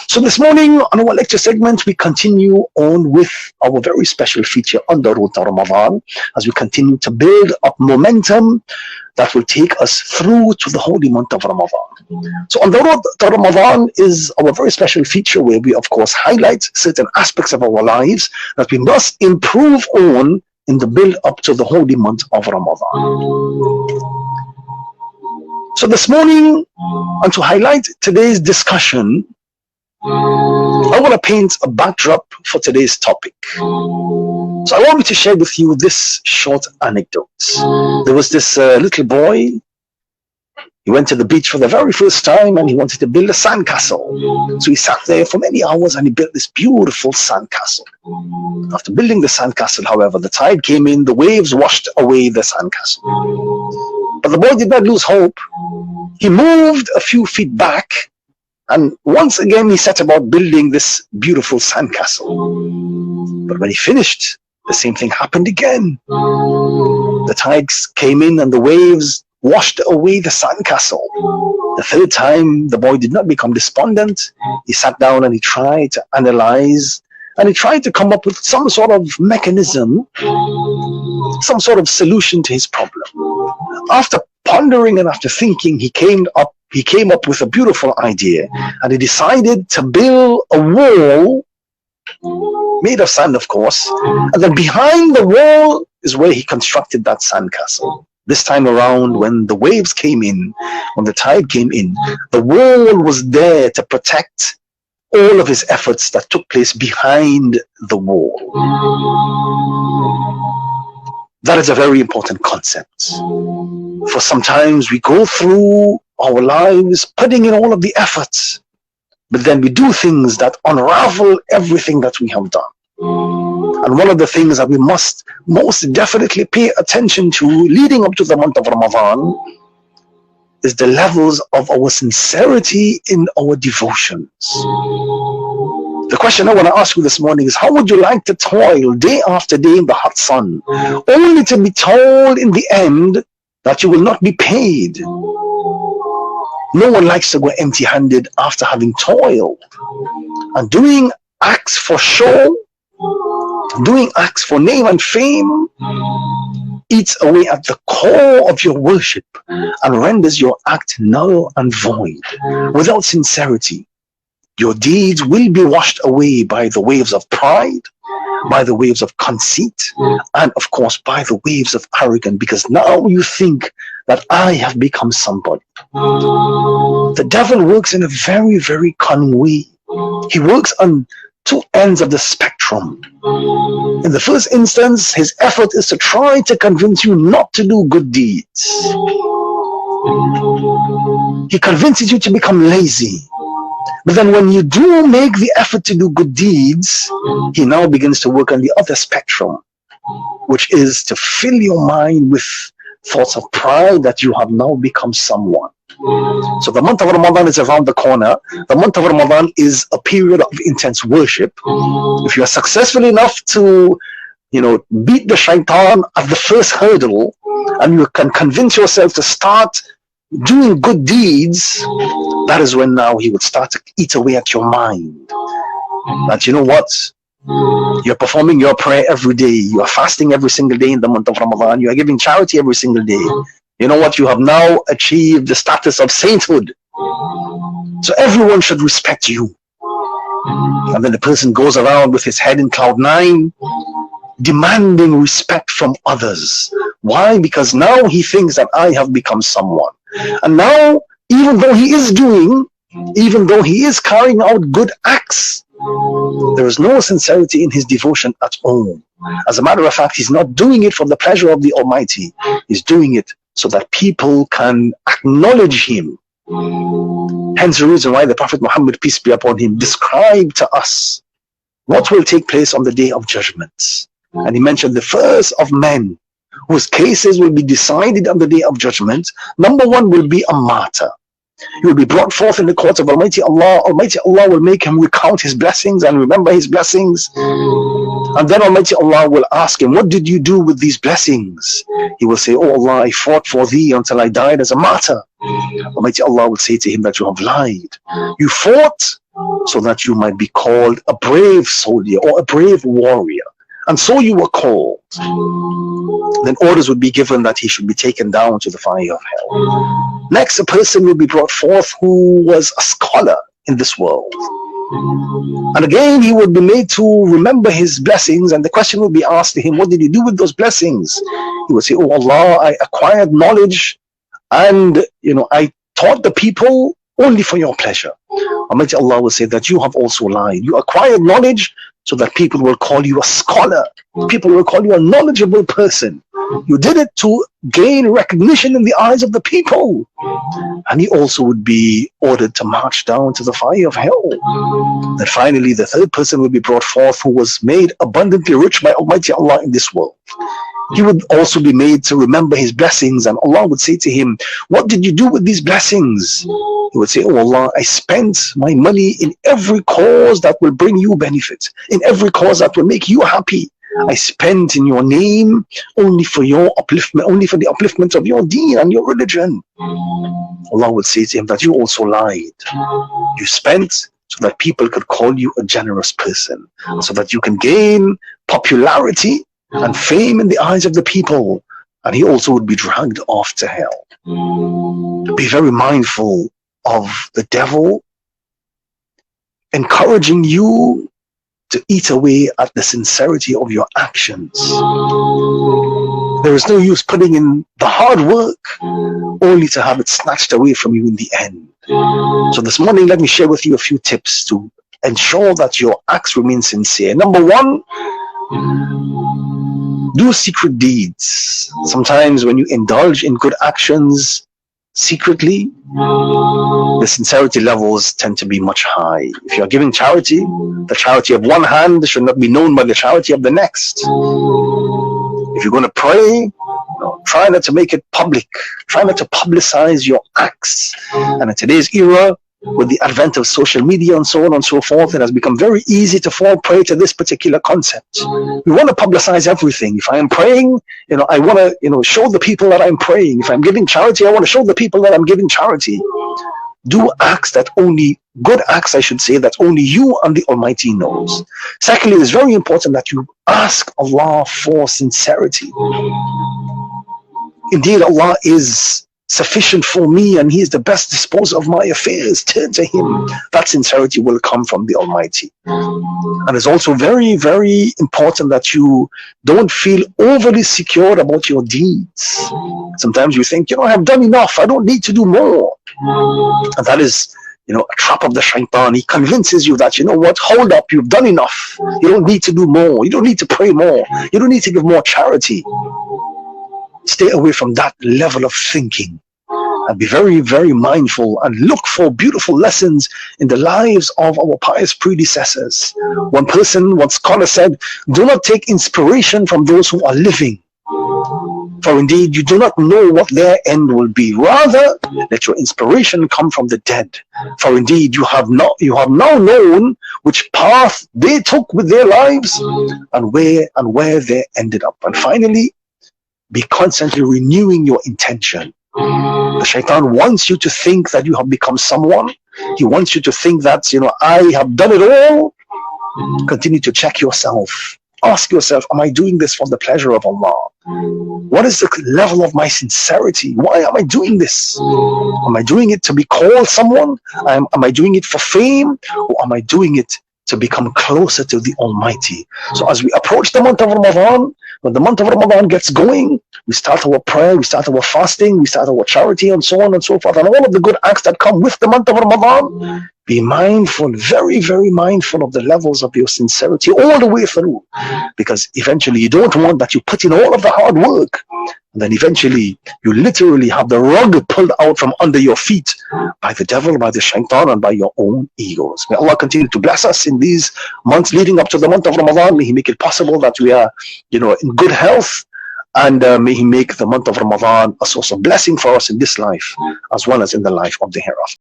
So this morning on our lecture segment, we continue on with our very special feature on the road to Ramadan, as we continue to build up momentum that will take us through to the holy month of Ramadan. So on the road to Ramadan is our very special feature where we, of course, highlight certain aspects of our lives that we must improve on in the build up to the holy month of Ramadan. So this morning, and to highlight today's discussion, I want to paint a backdrop for today's topic. So I want me to share with you this short anecdote. There was this little boy. He went to the beach for the very first time and he wanted to build a sandcastle. So he sat there for many hours and he built this beautiful sandcastle. After building the sandcastle, however, the tide came in, the waves washed away the sandcastle. But the boy did not lose hope. He moved a few feet back and once again he set about building this beautiful sandcastle. But when he finished, the same thing happened again. The tides came in and the waves washed away the sandcastle. The third time, the boy did not become despondent. He sat down and he tried to analyze and he tried to come up with some sort of mechanism, some sort of solution to his problem. After pondering and after thinking, he came up with a beautiful idea, and he decided to build a wall made of sand, of course, and then behind the wall is where he constructed that sandcastle. This time around, when the waves came in, when the tide came in, the wall was there to protect all of his efforts that took place behind the wall. That is a very important concept. For sometimes we go through our lives putting in all of the efforts, but then we do things that unravel everything that we have done. And one of the things that we must most definitely pay attention to leading up to the month of Ramadan is the levels of our sincerity in our devotions. The question I want to ask you this morning is, how would you like to toil day after day in the hot sun, only to be told in the end that you will not be paid? No one likes to go empty-handed after having toiled. And doing acts for show, doing acts for name and fame, eats away at the core of your worship and renders your act null and void. Without sincerity, your deeds will be washed away by the waves of pride, by the waves of conceit, and of course by the waves of arrogance, because now you think that I have become somebody. The devil works in a very, very cunning way. He works on two ends of the spectrum. In the first instance, his effort is to try to convince you not to do good deeds. He convinces you to become lazy. But then when you do make the effort to do good deeds, he now begins to work on the other spectrum, which is to fill your mind with thoughts of pride that you have now become someone. So the month of Ramadan is around the corner. The month of Ramadan is a period of intense worship. If you are successful enough to, beat the shaitan at the first hurdle, and you can convince yourself to start doing good deeds, that is when now he would start to eat away at your mind. That you know what? You're performing your prayer every day. You are fasting every single day in the month of Ramadan. You are giving charity every single day. You know what? You have now achieved the status of sainthood. So everyone should respect you. And then the person goes around with his head in cloud 9, demanding respect from others. Why? Because now he thinks that I have become someone. And now, even though he is carrying out good acts, there is no sincerity in his devotion at all. As a matter of fact, he's not doing it for the pleasure of the Almighty. He's doing it so that people can acknowledge him. Hence the reason why the Prophet Muhammad, peace be upon him, described to us what will take place on the Day of Judgment. And he mentioned the first of men whose cases will be decided on the Day of Judgment. Number one will be a martyr. He will be brought forth in the court of Almighty Allah. Almighty Allah will make him recount his blessings and remember his blessings. And then Almighty Allah will ask him, what did you do with these blessings? He will say, oh Allah, I fought for thee until I died as a martyr. Almighty Allah will say to him that you have lied. You fought so that you might be called a brave soldier or a brave warrior. And so you were called. Then orders would be given that he should be taken down to the fire of hell. Next, a person will be brought forth who was a scholar in this world. And again, he would be made to remember his blessings, and the question would be asked to him, what did you do with those blessings? He would say, oh Allah, I acquired knowledge, and I taught the people only for your pleasure. Almighty Allah will say that you have also lied. You acquired knowledge so that people will call you a scholar. People will call you a knowledgeable person. You did it to gain recognition in the eyes of the people. And he also would be ordered to march down to the fire of hell. Then finally, the third person will be brought forth who was made abundantly rich by Almighty Allah in this world. He would also be made to remember his blessings, and Allah would say to him, what did you do with these blessings? He would say, oh Allah, I spent my money in every cause that will bring you benefit, in every cause that will make you happy. I spent in your name only for your upliftment, only for the upliftment of your deen and your religion. Allah would say to him that you also lied. You spent so that people could call you a generous person, so that you can gain popularity and fame in the eyes of the people. And he also would be dragged off to hell. Be very mindful of the devil encouraging you to eat away at the sincerity of your actions. There is no use putting in the hard work only to have it snatched away from you in the end. So this morning, let me share with you a few tips to ensure that your acts remain sincere. Number one, do secret deeds. Sometimes when you indulge in good actions secretly, the sincerity levels tend to be much high. If you're giving charity, the charity of one hand should not be known by the charity of the next. If you're going to pray, try not to make it public. Try not to publicize your acts. And in today's era, with the advent of social media and so on and so forth, it has become very easy to fall prey to this particular concept. We want to publicize everything. If I am praying, I want to, show the people that I'm praying. If I'm giving charity, I want to show the people that I'm giving charity. Do acts good acts, I should say, that only you and the Almighty knows. Secondly, it's very important that you ask Allah for sincerity. Indeed, Allah is sufficient for me, and he is the best disposer of my affairs. Turn to him. That sincerity will come from the Almighty. And it's also very, very important that you don't feel overly secure about your deeds. Sometimes you think, I have done enough, I don't need to do more. And that is a trap of the shaitan. He convinces you that, hold up, you've done enough. You don't need to do more. You don't need to pray more. You don't need to give more charity. Stay away from that level of thinking, and be very, very mindful and look for beautiful lessons in the lives of our pious predecessors. One scholar said, do not take inspiration from those who are living, for indeed you do not know what their end will be. Rather, let your inspiration come from the dead, for indeed you have now known which path they took with their lives and where they ended up. And finally, be constantly renewing your intention. The shaitan wants you to think that you have become someone. He wants you to think that, I have done it all. Continue to check yourself. Ask yourself, am I doing this for the pleasure of Allah? What is the level of my sincerity? Why am I doing this? Am I doing it to be called someone? Am I doing it for fame? Or am I doing it to become closer to the Almighty? So as we approach the month of Ramadan, when the month of Ramadan gets going, we start our prayer, we start our fasting, we start our charity, and so on and so forth, and all of the good acts that come with the month of Ramadan. Be mindful, very, very mindful of the levels of your sincerity all the way through, because eventually you don't want that you put in all of the hard work, and then eventually you literally have the rug pulled out from under your feet by the devil, by the shaitan, and by your own egos. May Allah continue to bless us in these months leading up to the month of Ramadan. May He make it possible that we are, in good health, and may He make the month of Ramadan a source of blessing for us in this life, as well as in the life of the hereafter.